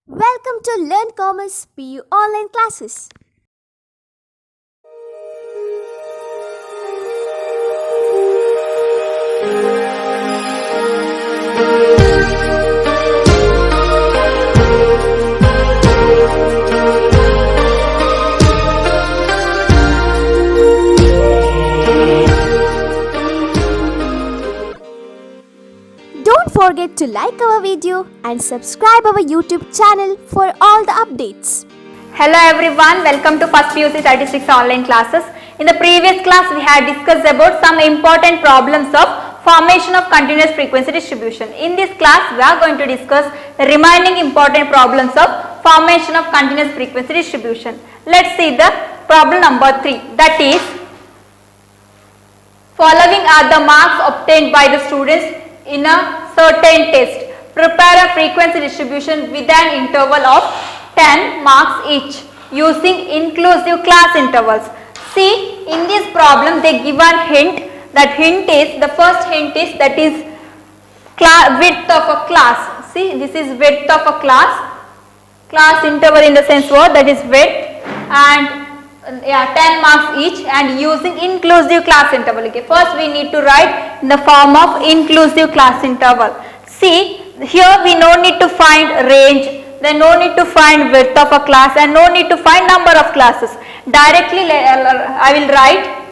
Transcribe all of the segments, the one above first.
Welcome to Learn Commerce PU online classes. Don't forget to like our video and subscribe our YouTube channel for all the updates. Hello everyone, welcome to First PUC Statistics online classes. In the previous class we had discussed about some important problems of formation of continuous frequency distribution. In this class we are going to discuss the remaining important problems of formation of continuous frequency distribution. Let's see the problem number 3, that is, following are the marks obtained by the students in a certain test. Prepare a frequency distribution with an interval of 10 marks each using inclusive class intervals. See, in this problem they give a hint. That hint is, the first hint is, that is width of a class. See, this is width of a class interval in the sense what, that is width, and 10 marks each, and using inclusive class interval. Okay, first we need to write in the form of inclusive class interval. See, here we no need to find range, then no need to find width of a class, and no need to find number of classes. Directly I will write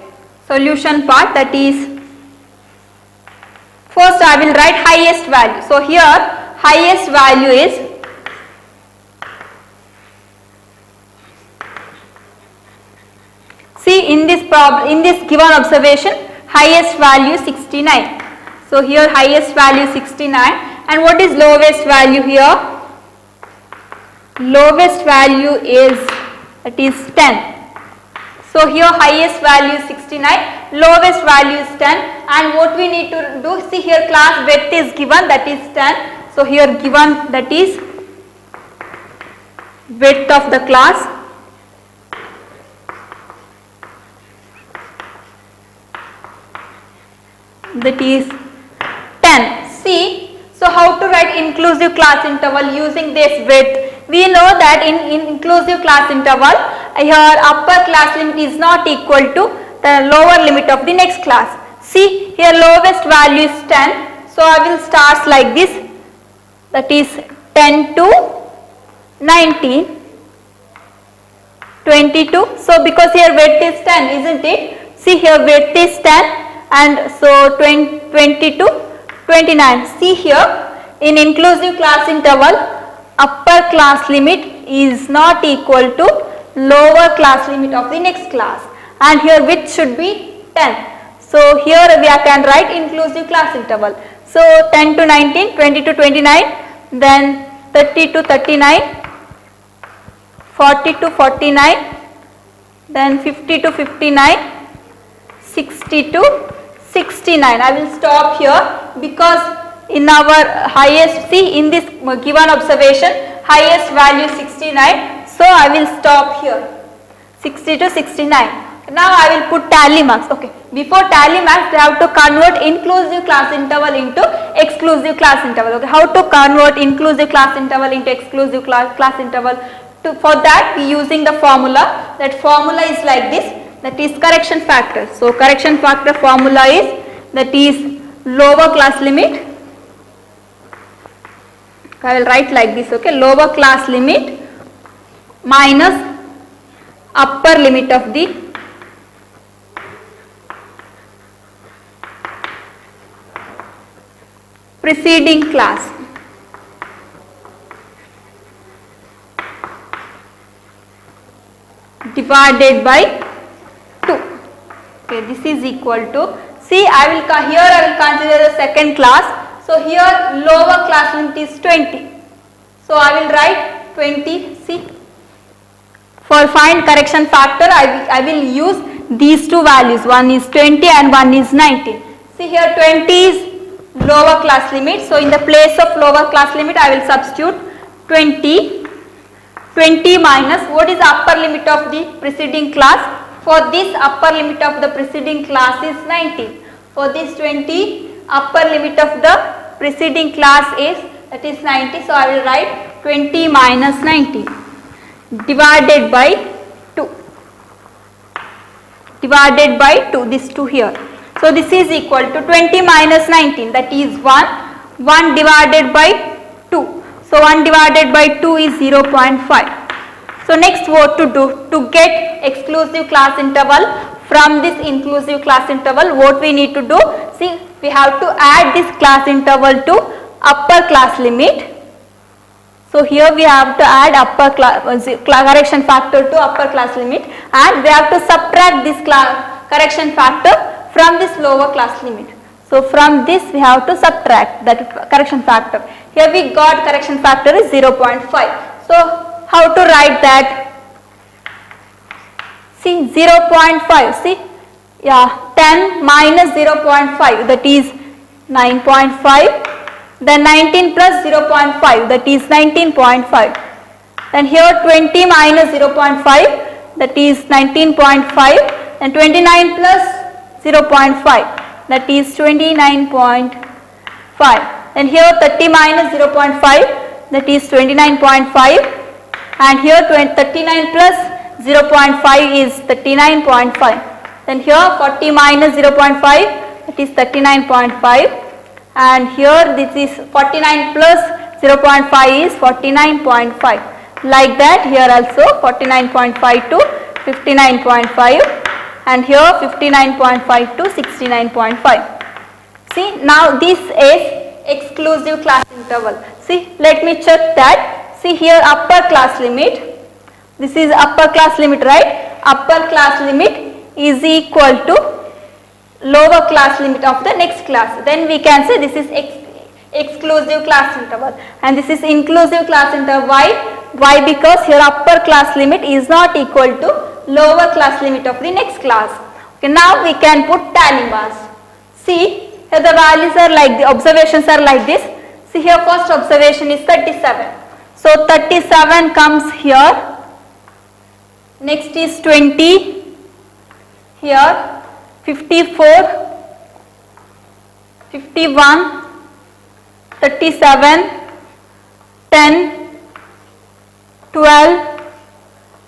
solution part, that is, first I will write highest value. So here highest value is in this given observation, highest value 69. So here highest value 69, and what is lowest value here? Lowest value is, that is 10. So here highest value is 69, lowest value is 10, and what we need to do, see here class width is given, that is 10. So here given, that is width of the class, that is 10. See, so how to write inclusive class interval using this width? We know that in inclusive class interval, here upper class limit is not equal to the lower limit of the next class. See, here lowest value is 10. So I will start like this, that is 10 to 19, 22. So because here width is 10, isn't it? See here width is 10. And so 20 to 29. See here in inclusive class interval, upper class limit is not equal to lower class limit of the next class, and here width should be 10. So here we can write inclusive class interval. So 10 to 19, 20 to 29, then 30 to 39, 40 to 49, then 50 to 59, 60 to 69. I will stop here because in our highest, see in this given observation, highest value 69. So I will stop here, 60 to 69. Now I will put tally marks. Okay, before tally marks they have to convert inclusive class interval into exclusive class interval. Okay, how to convert inclusive class interval into exclusive class interval? For that we using the formula. That formula is like this, that is correction factor. So correction factor formula is, that is lower class limit. I will write like this, okay, lower class limit minus upper limit of the preceding class divided by 2. Okay, this is equal to, see I will consider the second class. So here lower class limit is 20. So I will write 20. See, for find correction factor I will use these two values, one is 20 and one is 19. See here 20 is lower class limit. So in the place of lower class limit I will substitute 20. 20 minus, what is the upper limit of the preceding class? For this upper limit of the preceding class is 19. For this 20, upper limit of the preceding class is, that is 90. So I will write 20 minus 19 divided by 2. Divided by 2, this 2 here. So this is equal to 20 minus 19, that is 1. 1 divided by 2. So 1 divided by 2 is 0.5. So next what to do? To get exclusive class interval from this inclusive class interval, what we need to do? See, we have to add this class interval to upper class limit. So here we have to add upper class correction factor to upper class limit, and we have to subtract this correction factor from this lower class limit. So from this we have to subtract that correction factor. Here we got correction factor is 0.5. So how to write that? See, 0.5, see, yeah, 10 minus 0.5, that is 9.5. Then 19 plus 0.5, that is 19.5. Then here 20 minus 0.5, that is 19.5. And 29 plus 0.5, that is 29.5. Then here 30 minus 0.5, that is 29.5. And here 39 plus 0.5 is 39.5. Then here 40 minus 0.5, that is 39.5. And here this is 49 plus 0.5 is 49.5. Like that, here also 49.5 to 59.5, and here 59.5 to 69.5. See, now this is exclusive class interval. See, let me check that. See here, upper class limit. This is upper class limit, right? Upper class limit is equal to lower class limit of the next class. Then we can say this is exclusive class interval, and this is inclusive class interval. Why? Because here upper class limit is not equal to lower class limit of the next class. Okay, now we can put tally mass. See, here the values are like the observations are like this. See here, first observation is 37. So 37 comes here. Next is 20. Here 54, 51, 37, 10, 12,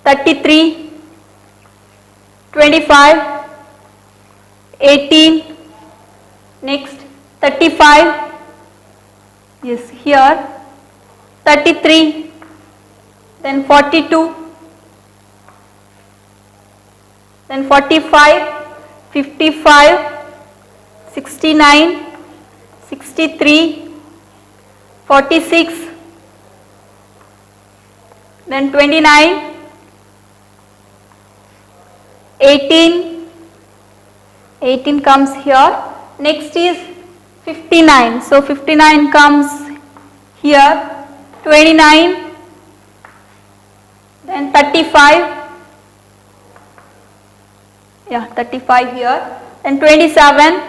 33, 25, 18, next 35, yes here 33, then 42, then 45, 55, 69, 63, 46, then 29, 18 comes here. Next is 59. So 59 comes here. 29, then 35. Yeah, 35 here, then 27,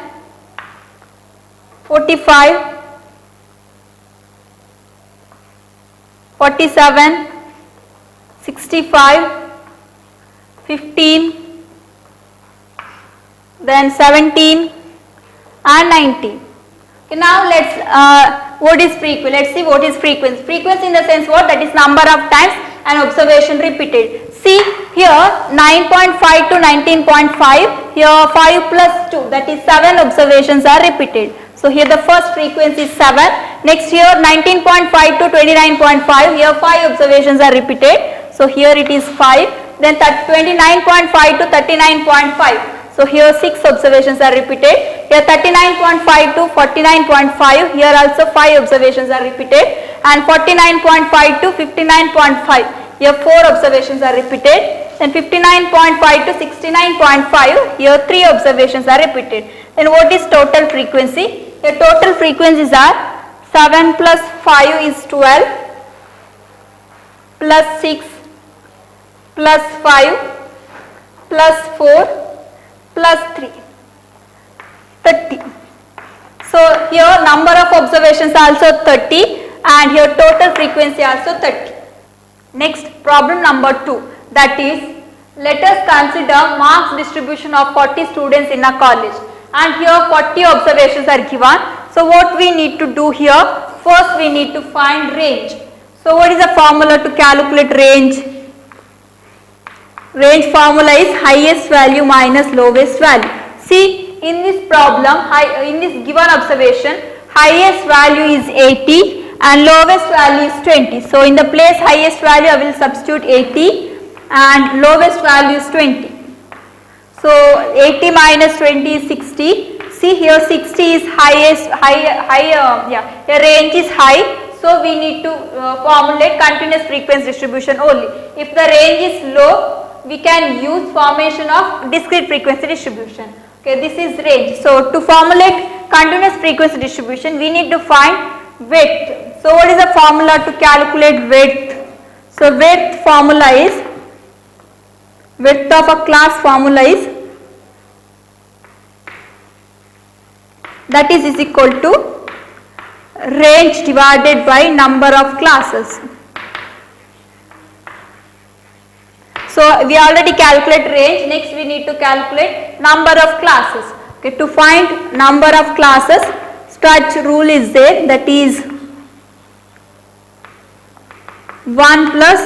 45, 47, 65, 15, then 17 and 19. Okay, now let's what is frequency? Let's see what is frequency. Frequency in the sense what? That is number of times an observation repeated. See here 9.5 to 19.5, here 5 plus 2, that is 7 observations are repeated. So here the first frequency is 7. Next here 19.5 to 29.5, here 5 observations are repeated. So here it is 5. Then 29.5 to 39.5. So here 6 observations are repeated. Here 39.5 to 49.5, here also 5 observations are repeated. And 49.5 to 59.5, here 4 observations are repeated. Then 59.5 to 69.5, here 3 observations are repeated. Then what is total frequency? The total frequencies are 7 plus 5 is 12, plus 6, plus 5, plus 4, plus 3, 30. So here number of observations also 30, and here total frequency also 30. Next, problem number 2, that is, let us consider marks distribution of 40 students in a college, and here 40 observations are given. So what we need to do here? First we need to find range. So what is the formula to calculate range? Range formula is highest value minus lowest value. See, in this problem, in this given observation, highest value is 80 and lowest value is 20. So in the place highest value I will substitute 80 and lowest value is 20. So 80 minus 20 is 60. See here 60 is highest, the range is high. So we need to formulate continuous frequency distribution only. If the range is low, we can use formation of discrete frequency distribution. Okay, this is range. So to formulate continuous frequency distribution, we need to find width. So what is the formula to calculate width? So width formula is, width of a class formula is, that is equal to range divided by number of classes. So we already calculate range, next we need to calculate number of classes. Okay, to find number of classes, such rule is there, that is 1 plus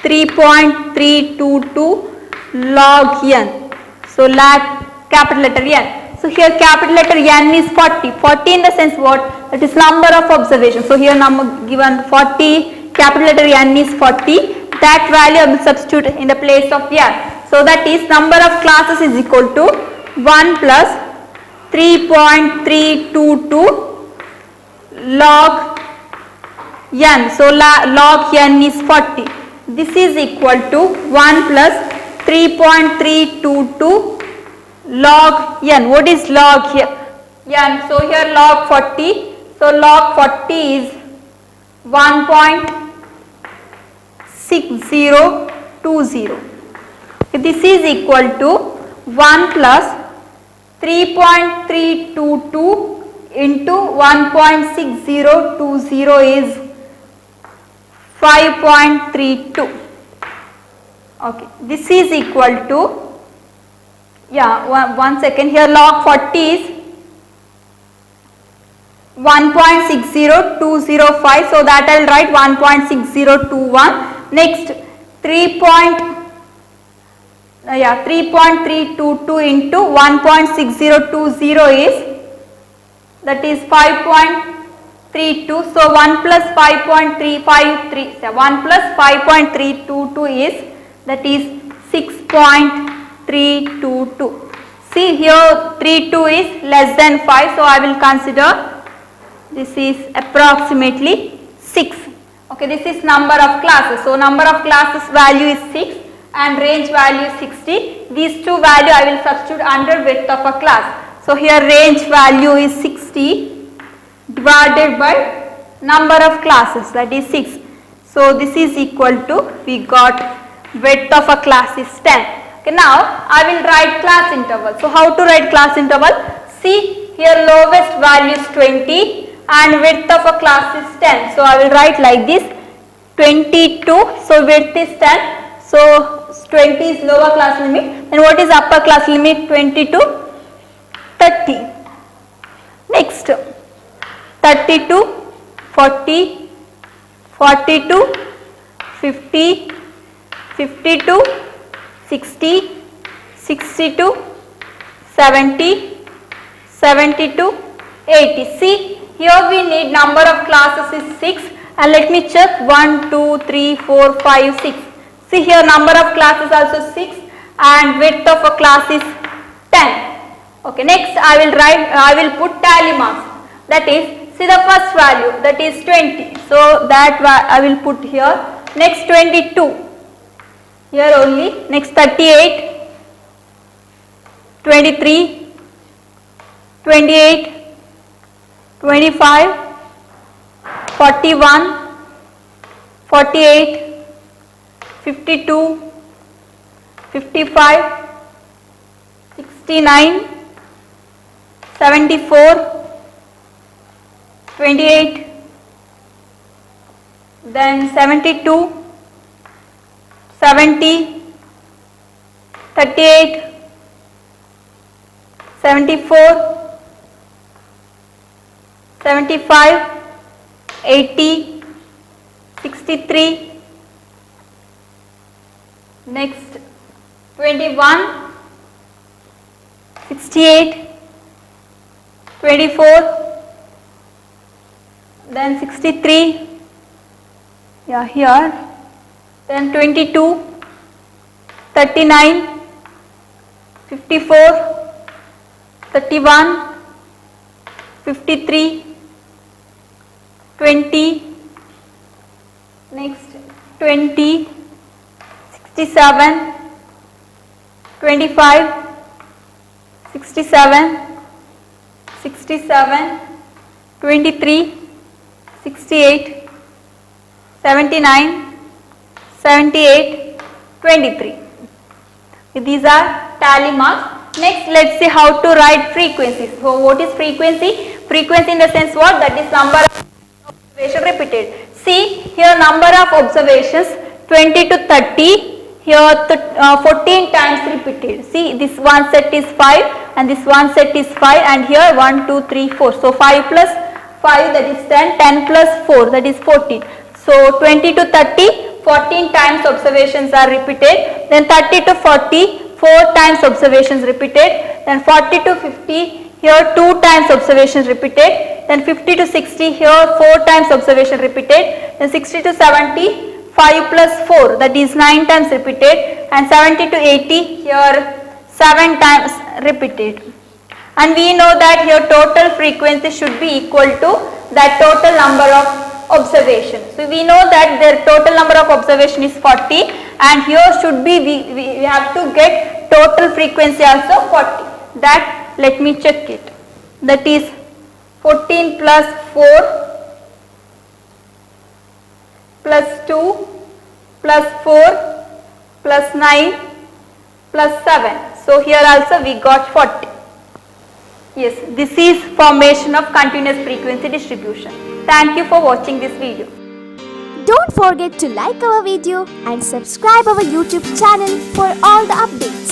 3.322 log n. So capital letter N. So here capital letter N is 40. 40 in the sense what? That is number of observations. So here number given 40, capital letter N is 40. That value I will substitute in the place of N. So that is number of classes is equal to 1 plus 3.322 log N. So log N is 40. This is equal to 1 plus 3.322 log N. What is log here? N. So here log 40. So log 40 is 1.6020. This is equal to 1 plus 3.322 into 1.6020 is 5.32. Okay, this is equal to, one second, here log 40 is 1.60205, so that I will write 1.6021. Next 3.322 into 1.6020 is, that is 5.32. So 1 plus 5.353, 1 plus 5.322 is, that is 6.322. See here 32 is less than 5, so I will consider this is approximately 6. Okay, this is number of classes. So number of classes value is 6 and range value is 60. These two value I will substitute under width of a class. So here range value is 60 divided by number of classes, that is 6. So this is equal to, we got width of a class is 10. Okay, now I will write class interval. So how to write class interval? See here lowest value is 20 and width of a class is 10. So I will write like this, 22. So width is 10. So 20 is lower class limit. And what is upper class limit? 20 to 30. Next 30 to 40, 40 to 50, 50 to 60, 60 to 70, 70 to 80. See here we need number of classes is 6 and let me check 1, 2, 3, 4, 5, 6. See here number of classes also 6 and width of a class is 10. Okay, next I will put tally marks, that is, see the first value, that is 20. So that I will put here. Next 22. Here only. Next 38, 23, 28, 25, 41, 48, 52, 55, 69, 74, 28, then 72, 70, 38, 74, 75, 80, 63, next 21, 68, 24, then 63, yeah here, then 22, 39, 54, 31, 53, 20, next 20, 67, 25, 67, 67, 23, 68, 79, 78, 23. These are tally marks. Next, let's see how to write frequencies. So, what is frequency? Frequency in the sense what? That is number of observation repeated. See here, number of observations 20 to 30. Here 14 times repeated. See, this one set is 5 and this one set is 5, and here 1, 2, 3, 4. So 5 plus 5, that is 10, 10 plus 4, that is 14. So 20 to 30, 14 times observations are repeated. Then 30 to 40, 4 times observations repeated. Then 40 to 50, here 2 times observations repeated. Then 50 to 60, here 4 times observation repeated. Then 60 to 70, 5 plus 4, that is 9 times repeated. And 70 to 80, here 7 times repeated. And we know that here total frequency should be equal to that total number of observation. So we know that their total number of observation is 40, and here should be we have to get total frequency also 40. That let me check it. That is 14 plus 4 plus 2 plus 4 plus 9 plus 7. So here also we got 40. Yes, this is formation of continuous frequency distribution. Thank you for watching this video. Don't forget to like our video and subscribe our YouTube channel for all the updates.